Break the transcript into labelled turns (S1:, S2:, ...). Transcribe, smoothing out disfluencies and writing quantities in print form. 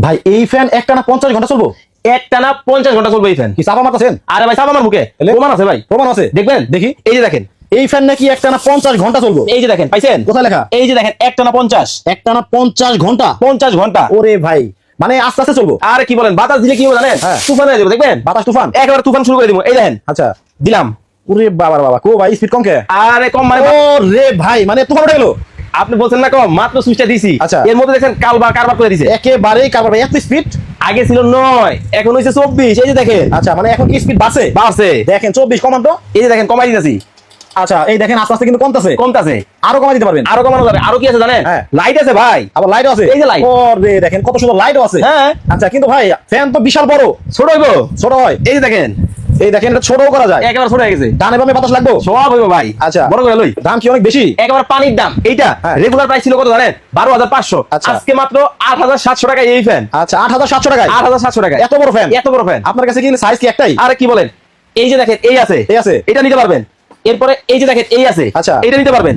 S1: ভাই এই ফ্যান একটানা 50 ঘন্টা চলবো?
S2: একটানা 50 ঘন্টা চলবে এই ফ্যান।
S1: কি চাপা মারতেছেন?
S2: আরে ভাই চাপ আমার মুখে,
S1: এলে?
S2: প্রমাণ আছে ভাই,
S1: প্রমাণ আছে?
S2: দেখবেন?
S1: দেখি।
S2: এই যে দেখেন,
S1: এই ফ্যান নাকি একটানা 50 ঘন্টা চলবো?
S2: এই যে দেখেন, পাইছেন?
S1: কোথায় লেখা?
S2: এই যে দেখেন, একটানা 50,
S1: একটানা 50 ঘন্টা?
S2: 50 ঘন্টা।
S1: ওরে ভাই, মানে আস্তে আস্তে চলবো?
S2: আরে কি বলেন, বাতাস দিলে কি হবে জানেন?
S1: হ্যাঁ।
S2: তুফান হয়ে যাবে, দেখবেন?
S1: বাতাস তুফান?
S2: একেবারে তুফান শুরু করে দিব। এই দেখেন,
S1: আচ্ছা,
S2: দিলাম।
S1: ওরে বাবার বাবা, কো ভাই স্পিড কম কে?
S2: আরে কম মানে
S1: ওরে ভাই, মানে তুফান উঠে গেল।
S2: আপনি বলছেন না কম, মাত্র সুইচটা দিছি,
S1: আচ্ছা।
S2: এর মধ্যে দেখেন কারবার করে দিছে।
S1: একেবারেই কারবার ভাই, এত স্পিড?
S2: আগে ছিল 9, এখন হইছে 24। এই যে দেখেন,
S1: আচ্ছা, মানে এখন কি স্পিড বাড়ছে?
S2: বাড়ছে।
S1: দেখেন 24 কমান তো।
S2: এই যে দেখেন, কমাই দিতেছি।
S1: আচ্ছা, এই দেখেন আস্তে আস্তে কিন্তু কমতেছে।
S2: কমতাছে,
S1: আরো কমাই দিতে পারবেন?
S2: আরো কমানো যাবে। আরো কি আছে জানেন?
S1: হ্যাঁ।
S2: লাইট আছে ভাই,
S1: আবার লাইটও আছে?
S2: এই যে লাইট।
S1: ওরে দেখেন কত সুন্দর লাইটও আছে।
S2: হ্যাঁ।
S1: আচ্ছা, কিন্তু ভাই ফ্যান তো বিশাল বড়।
S2: ছোট হইবো?
S1: ছোট হয়?
S2: এই যে দেখেন,
S1: এই দেখেন এটা ছোটও করা যায়।
S2: একেবারে ছোট হয়ে গেছে।
S1: ডানে বামে বাতাস লাগবে?
S2: সব হইবো ভাই।
S1: আচ্ছা,
S2: বড় করে লই।
S1: দাম কি অনেক বেশি?
S2: একেবারে পানির দাম। এইটা
S1: হ্যাঁ।
S2: রেগুলার প্রাইস ছিল কত জানেন? 12,500।
S1: আচ্ছা।
S2: আজকে মাত্র 8,700 টাকায় এই ফ্যান।
S1: আচ্ছা, 8,700 টাকায়?
S2: 8,700 টাকায়।
S1: এত বড় ফ্যান?
S2: এত বড় ফ্যান।
S1: আপনার কাছে কি সাইজ কি একটাই?
S2: আরে কি বলেন, এই যে দেখেন, এই আছে,
S1: এই আছে?
S2: এটা নিতে পারবেন। এরপরে এই যে দেখেন, এই আছে,
S1: আচ্ছা।
S2: এটা নিতে পারবেন।